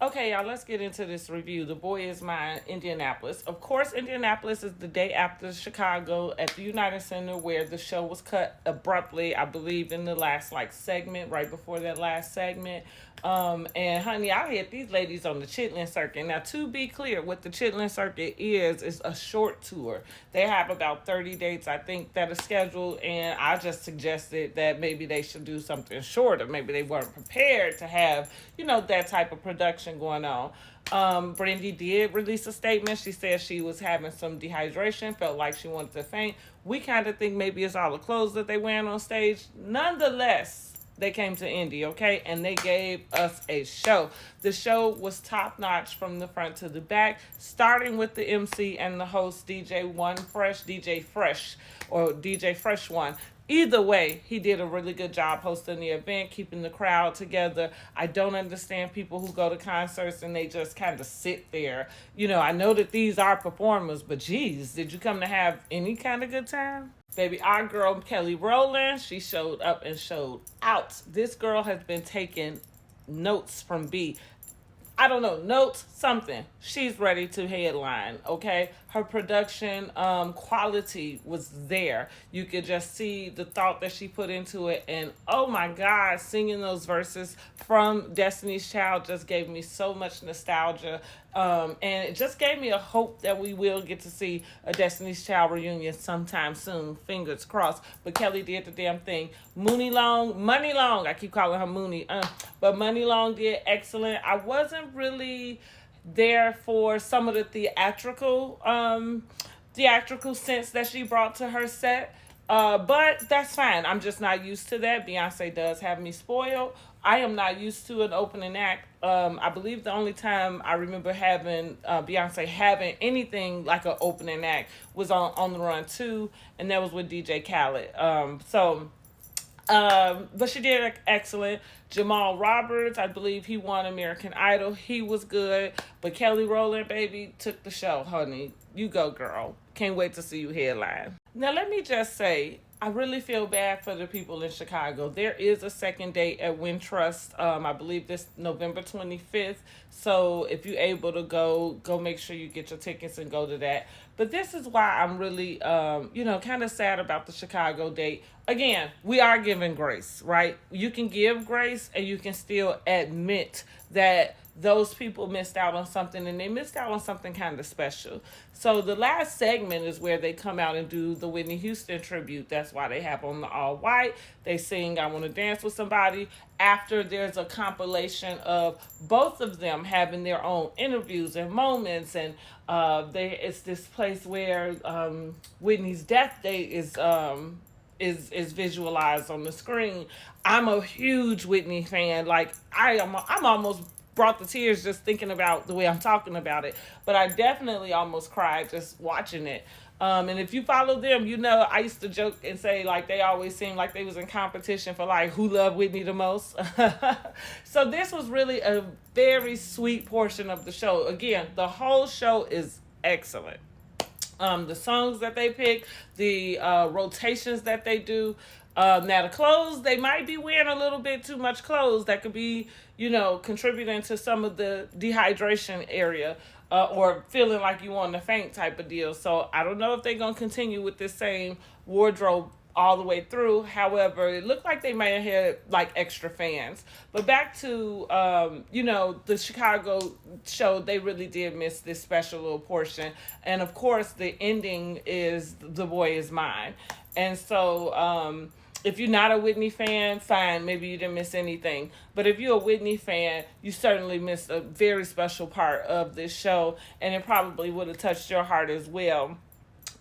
Okay, y'all, let's get into this review. The Boy Is Mine, Indianapolis. Of course, Indianapolis is the day after Chicago at the United Center, where the show was cut abruptly, I believe, in the last segment, right before that last segment. And honey, I had these ladies on the Chitlin circuit. Now, to be clear, what the Chitlin circuit is a short tour. They have about 30 dates, I think, that are scheduled, and I just suggested that maybe they should do something shorter. Maybe they weren't prepared to have, that type of production going on. Brandy did release a statement. She said she was having some dehydration, felt like she wanted to faint. We kind of think maybe it's all the clothes that they wearing on stage. Nonetheless, they came to Indy, okay? And they gave us a show. The show was top notch from the front to the back, starting with the MC and the host, DJ Fresh, or DJ Fresh One. Either way, he did a really good job hosting the event, keeping the crowd together. I don't understand people who go to concerts and they just kind of sit there. I know that these are performers, but geez, did you come to have any kind of good time? Baby, our girl Kelly Rowland, she showed up and showed out. This girl has been taking notes from B. I don't know, notes, something. She's ready to headline, okay? Her production quality was there. You could just see the thought that she put into it. And oh my God, singing those verses from Destiny's Child just gave me so much nostalgia. And it just gave me a hope that we will get to see a Destiny's Child reunion sometime soon. Fingers crossed. But Kelly did the damn thing. Money Long, I keep calling her Mooney. But Money Long did excellent. I wasn't really there for some of the theatrical sense that she brought to her set. But that's fine. I'm just not used to that. Beyonce does have me spoiled. I am not used to an opening act. I believe the only time I remember having Beyonce having anything like an opening act was on the Run 2, and that was with DJ Khaled. But she did excellent. Jamal Roberts, I believe he won American Idol. He was good. But Kelly Rowland, baby, took the show, honey. You go, girl. Can't wait to see you headline. Now, let me just say, I really feel bad for the people in Chicago. There is a second date at Wintrust. I believe this November 25th. So if you're able to go make sure you get your tickets and go to that. But this is why I'm really, kind of sad about the Chicago date. Again, we are giving grace, right? You can give grace and you can still admit that those people missed out on something, and they missed out on something kind of special. So the last segment is where they come out and do the Whitney Houston tribute. That's why they have on the all white. They sing I Want to Dance with Somebody. After, there's a compilation of both of them having their own interviews and moments, and it's this place where Whitney's death date is visualized on the screen. I'm a huge Whitney fan. Like I'm almost brought the tears just thinking about the way I'm talking about it. But I definitely almost cried just watching it. And if you follow them, I used to joke and say they always seemed like they was in competition for who loved Whitney the most. So this was really a very sweet portion of the show. Again, the whole show is excellent. The songs that they pick, the rotations that they do. Now the clothes, they might be wearing a little bit too much clothes. That could be, contributing to some of the dehydration area, or feeling like you want to faint type of deal. So I don't know if they're going to continue with this same wardrobe all the way through. However, it looked like they might have had extra fans. But back to, the Chicago show, they really did miss this special little portion. And of course, the ending is The Boy Is Mine. And so, if you're not a Whitney fan, fine, maybe you didn't miss anything. But if you're a Whitney fan, you certainly missed a very special part of this show, and it probably would have touched your heart as well.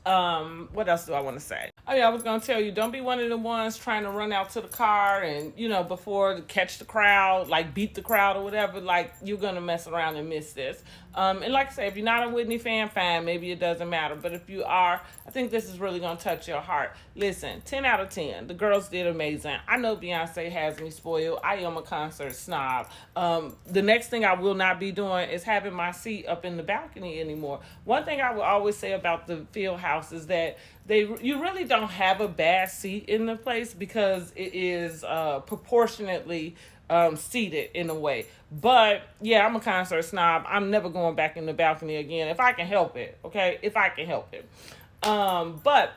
What else do I want to say? Oh yeah, I was going to tell you, don't be one of the ones trying to run out to the car and, before to catch the crowd, beat the crowd or whatever, you're going to mess around and miss this. And like I say, if you're not a Whitney fan, fine, maybe it doesn't matter. But if you are, I think this is really going to touch your heart. Listen, 10 out of 10. The girls did amazing. I know Beyonce has me spoiled. I am a concert snob. The next thing I will not be doing is having my seat up in the balcony anymore. One thing I will always say about the field house is that you really don't have a bad seat in the place because it is proportionately seated in a way. But yeah, I'm a concert snob. I'm never going back in the balcony again if I can help it. Okay, if I can help it. But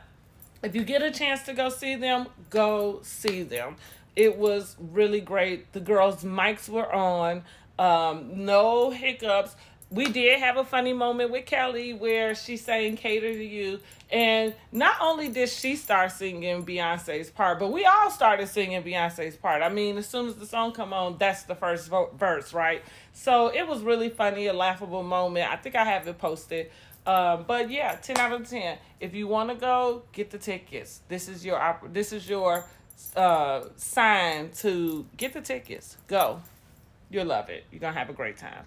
if you get a chance to go see them, go see them. It was really great. The girls' mics were on. No hiccups. We did have a funny moment with Kelly where she sang "Cater to You," and not only did she start singing Beyonce's part, but we all started singing Beyonce's part. I mean, as soon as the song come on, that's the first verse, right? So it was really funny, a laughable moment. I think I have it posted. But yeah, 10 out of 10. If you want to go, get the tickets. This is your sign to get the tickets. Go. You'll love it. You're going to have a great time.